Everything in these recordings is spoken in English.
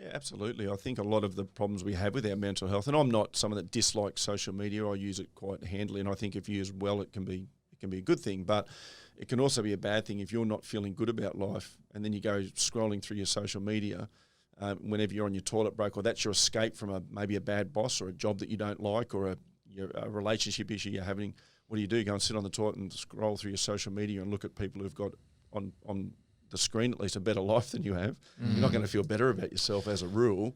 Yeah, absolutely. I think a lot of the problems we have with our mental health, and I'm not someone that dislikes social media. I use it quite handily, and I think if used well, it can be a good thing. But it can also be a bad thing if you're not feeling good about life, and then you go scrolling through your social media whenever you're on your toilet break, or that's your escape from maybe a bad boss or a job that you don't like, or a relationship issue you're having. What do? Go and sit on the toilet and scroll through your social media and look at people who've got on the screen at least a better life than you have. You're not going to feel better about yourself as a rule.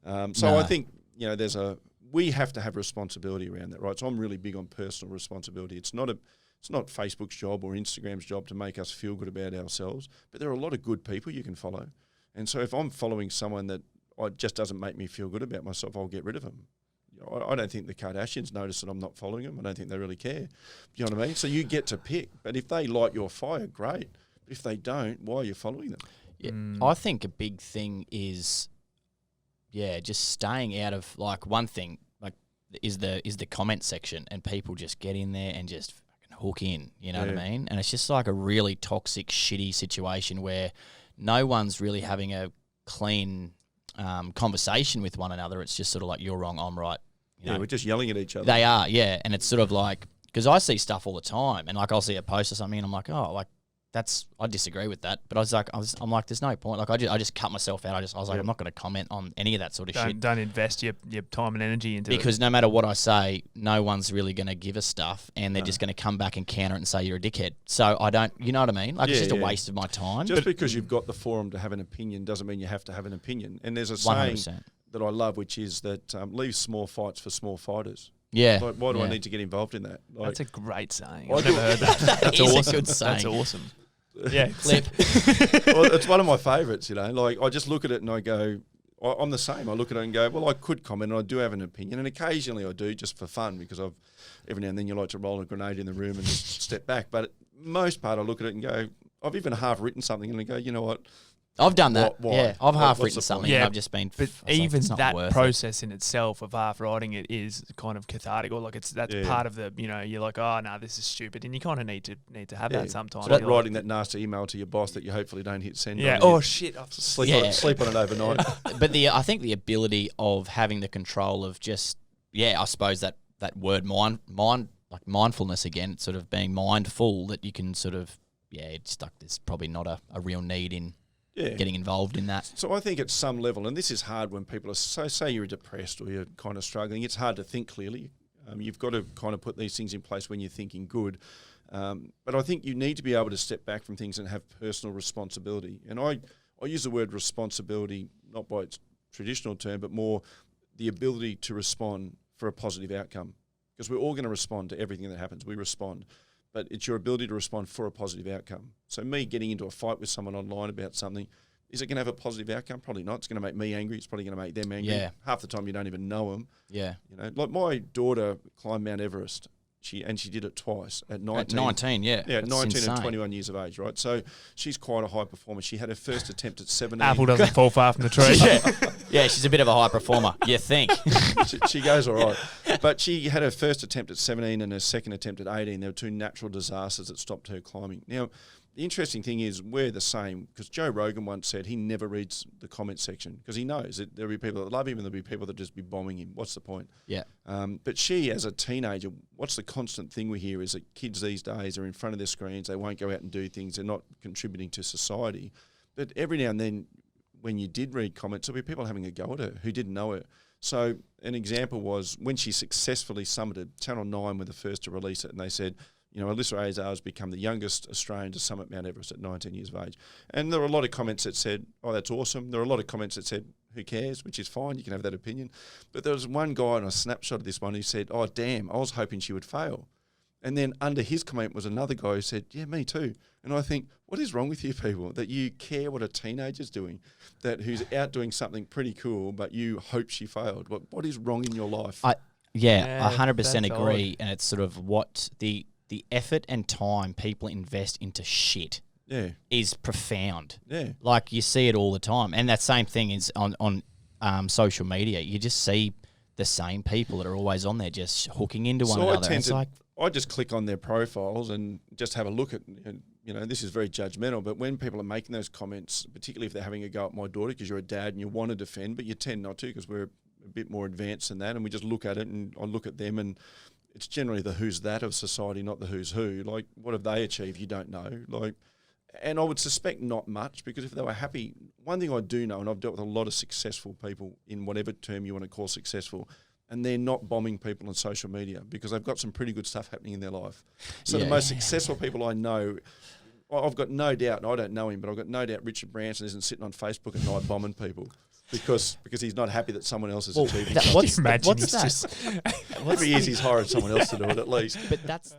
I think we have to have responsibility around that, right? So I'm really big on personal responsibility. It's not Facebook's job or Instagram's job to make us feel good about ourselves, but there are a lot of good people you can follow. And so if I'm following someone that just doesn't make me feel good about myself, I'll get rid of them. I don't think the Kardashians notice that I'm not following them. I don't think they really care. You know what I mean? So you get to pick. But if they light your fire, great. But if they don't, why are you following them? Yeah, I think a big thing is, just staying out of, like, one thing, like, is the comment section, and people just get in there and just fucking hook in, you know what I mean? And it's just like a really toxic, shitty situation where no one's really having a clean conversation with one another. It's just sort of like, you're wrong, I'm right. You know? We're just yelling at each other. They are, yeah. And it's sort of like, because I see stuff all the time, and like I'll see a post or something, and I'm like, oh, like, I disagree with that. But I'm like, there's no point. Like, I just cut myself out. I was like, I'm not going to comment on any of that sort of shit. Don't invest your time and energy into it. Because no matter what I say, no one's really going to give a stuff, and they're just going to come back and counter it and say you're a dickhead. So I don't, you know what I mean? Like, it's just a waste of my time. Just because you've got the forum to have an opinion doesn't mean you have to have an opinion. And there's a saying 100%. That I love, which is that leave small fights for small fighters. Yeah. Like, why do I need to get involved in that? Like, that's a great saying. I've never heard that. That's awesome. A good saying. That's awesome. Yeah, clip. Well, it's one of my favourites, you know. Like, I just look at it and I go, I'm the same. I look at it and go, well, I could comment, and I do have an opinion, and occasionally I do just for fun, because every now and then you like to roll a grenade in the room and just step back. But most part, I look at it and go, I've even half written something and I go, you know what? I've done that. Why? Yeah, I've half written something. Yeah, I've just been. But even that process in itself of half writing it is kind of cathartic, or like that's part of the. You know, you're like, oh no, this is stupid, and you kind of need to have that sometimes. It's like writing that nasty email to your boss that you hopefully don't hit send. Yeah. On. Oh shit. Sleep on it overnight. But I think the ability of having the control of just I suppose that word like mindfulness again, sort of being mindful that you can sort of it's like there's probably not a real need in. Getting involved in that. So I think at some level, and this is hard when people are, say you're depressed or you're kind of struggling, it's hard to think clearly. You've got to kind of put these things in place when you're thinking good. But I think you need to be able to step back from things and have personal responsibility. And I use the word responsibility, not by its traditional term, but more the ability to respond for a positive outcome. Because we're all going to respond to everything that happens. We respond. But it's your ability to respond for a positive outcome. So me getting into a fight with someone online about something, is it going to have a positive outcome? Probably not. It's going to make me angry. It's probably going to make them angry. Yeah. Half the time you don't even know them. Yeah. You know, like my daughter climbed Mount Everest. She did it twice at 19. At 19, yeah. Yeah, That's 19 insane. and 21 years of age, right? So she's quite a high performer. She had her first attempt at 17. Apple doesn't fall far from the tree. Yeah, she's a bit of a high performer, you think. she goes all right. But she had her first attempt at 17 and her second attempt at 18. There were two natural disasters that stopped her climbing. Now, the interesting thing is we're the same, because Joe Rogan once said he never reads the comment section because he knows that there'll be people that love him and there'll be people that just be bombing him. What's the point? Yeah. But she, as a teenager, what's the constant thing we hear is that kids these days are in front of their screens. They won't go out and do things. They're not contributing to society. But every now and then when you did read comments, there'll be people having a go at her who didn't know her. So an example was when she successfully summited, Channel 9 were the first to release it, and they said, you know, Alyssa Azar has become the youngest Australian to summit Mount Everest at 19 years of age. And there were a lot of comments that said, oh, that's awesome. There were a lot of comments that said, who cares, which is fine. You can have that opinion. But there was one guy on a snapshot of this one who said, oh, damn, I was hoping she would fail. And then under his comment was another guy who said, yeah, me too. And I think, what is wrong with you people that you care what a teenager's doing, who's out doing something pretty cool, but you hope she failed? What is wrong in your life? I 100% agree. And it's sort of what the effort and time people invest into shit is profound. Yeah. Like you see it all the time. And that same thing is on social media. You just see the same people that are always on there just hooking into one another. I just click on their profiles and just have a look at, you know, this is very judgmental, but when people are making those comments, particularly if they're having a go at my daughter because you're a dad and you want to defend, but you tend not to because we're a bit more advanced than that, and we just look at it and I look at them and it's generally the who's that of society, not the who's who. Like, what have they achieved? You don't know. Like, and I would suspect not much, because if they were happy, one thing I do know, and I've dealt with a lot of successful people in whatever term you want to call successful, and they're not bombing people on social media because they've got some pretty good stuff happening in their life. So the most successful people I know, I've got no doubt, and I don't know him, but I've got no doubt Richard Branson isn't sitting on Facebook at night bombing people. Because he's not happy that someone else is achieving something. What's that? Every year he's hired someone else to do it at least. But that's